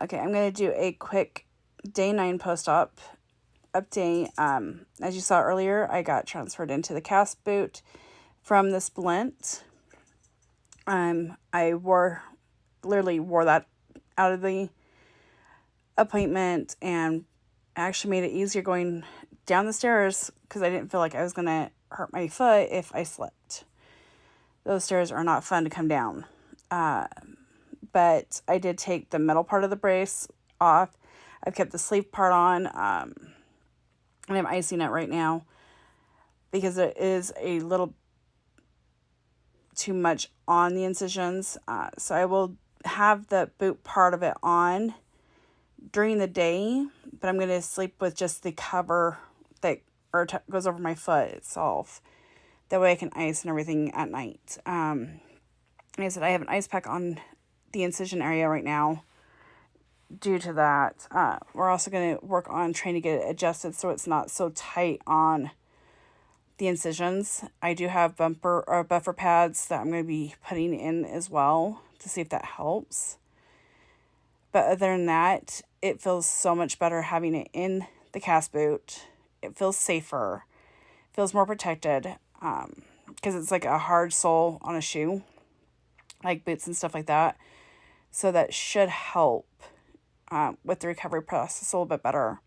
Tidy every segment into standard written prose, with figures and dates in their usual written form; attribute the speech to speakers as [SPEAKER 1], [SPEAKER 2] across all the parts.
[SPEAKER 1] Okay, I'm going to do a quick day 9 post-op update. As you saw earlier, I got transferred into the cast boot from the splint. I literally wore that out of the appointment and actually made it easier going down the stairs because I didn't feel like I was going to hurt my foot if I slipped. Those stairs are not fun to come down. But I did take the metal part of the brace off. I've kept the sleeve part on. And I'm icing it right now because it is a little too much on the incisions. So I will have the boot part of it on during the day, but I'm going to sleep with just the cover that goes over my foot itself. That way I can ice and everything at night. Like I said, I have an ice pack on the incision area right now due to that. We're also going to work on trying to get it adjusted so it's not so tight on the incisions. I do have buffer pads that I'm going to be putting in as well to see if that helps. But other than that, it feels so much better having it in the cast boot. It feels safer, feels more protected, because it's like a hard sole on a shoe, like boots and stuff like that. So that should help with the recovery process a little bit better.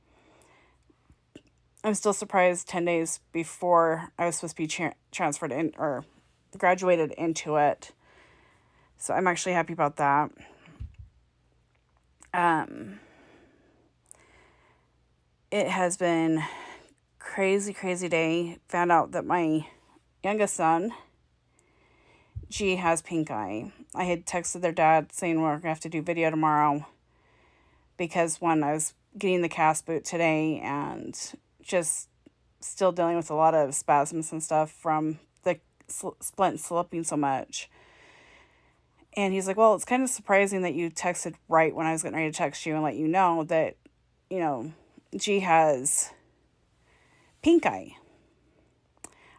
[SPEAKER 1] I'm still surprised 10 days before I was supposed to be transferred in or graduated into it. So I'm actually happy about that. It has been crazy day. Found out that my youngest son, G, has pink eye. I had texted their dad saying we're going to have to do video tomorrow because I was getting the cast boot today and just still dealing with a lot of spasms and stuff from the splint slipping so much. And he's like, well, it's kind of surprising that you texted right when I was getting ready to text you and let you know that, G has pink eye.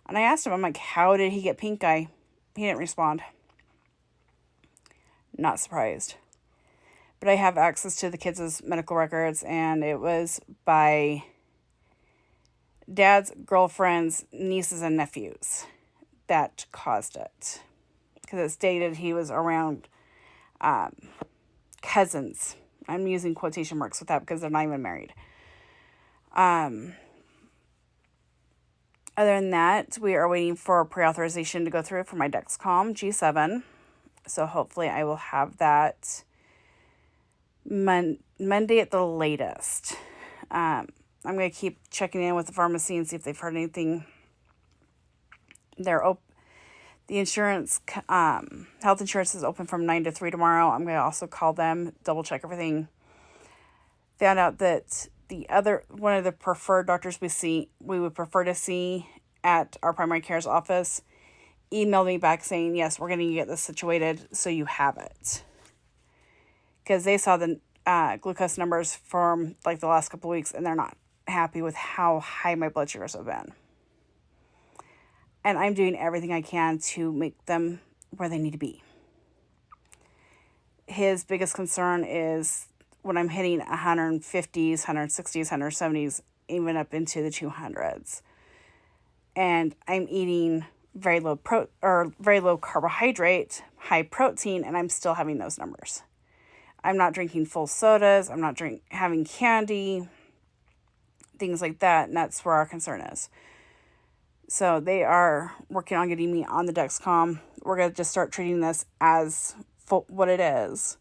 [SPEAKER 1] And I asked him, I'm like, how did he get pink eye? He didn't respond. Not surprised. But I have access to the kids' medical records, and it was by dad's girlfriend's nieces and nephews that caused it. Because it stated he was around cousins. I'm using quotation marks with that because they're not even married. Other than that, we are waiting for pre-authorization to go through for my Dexcom G7. So hopefully I will have that Monday at the latest. I'm going to keep checking in with the pharmacy and see if they've heard anything. The insurance, health insurance is open from 9 to 3 tomorrow. I'm going to also call them, double check everything. Found out that one of the preferred doctors we would prefer to see at our primary care's office, emailed me back saying, yes, we're going to get this situated so you have it. Because they saw the glucose numbers from like the last couple of weeks and they're not happy with how high my blood sugars have been. And I'm doing everything I can to make them where they need to be. His biggest concern is when I'm hitting 150s, 160s, 170s, even up into the 200s. And I'm eating very low carbohydrate, high protein, and I'm still having those numbers. I'm not drinking full sodas. I'm not having candy, things like that. And that's where our concern is. So they are working on getting me on the Dexcom. We're going to just start treating this as what it is.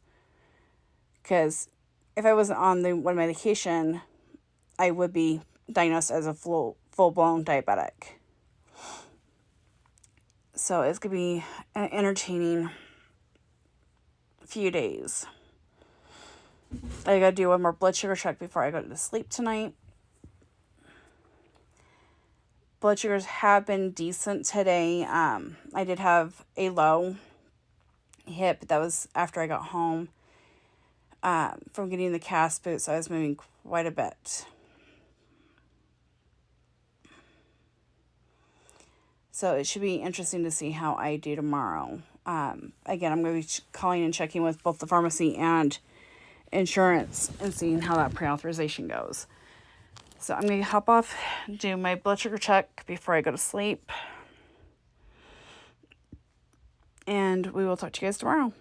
[SPEAKER 1] Because if I wasn't on the one medication, I would be diagnosed as a full-blown diabetic. So it's going to be an entertaining few days. I got to do one more blood sugar check before I go to sleep tonight. Blood sugars have been decent today. I did have a low hit, but that was after I got home from getting the cast boot, so I was moving quite a bit. So it should be interesting to see how I do tomorrow. Again, I'm going to be calling and checking with both the pharmacy and insurance and seeing how that pre-authorization goes. So I'm going to hop off, do my blood sugar check before I go to sleep. And we will talk to you guys tomorrow.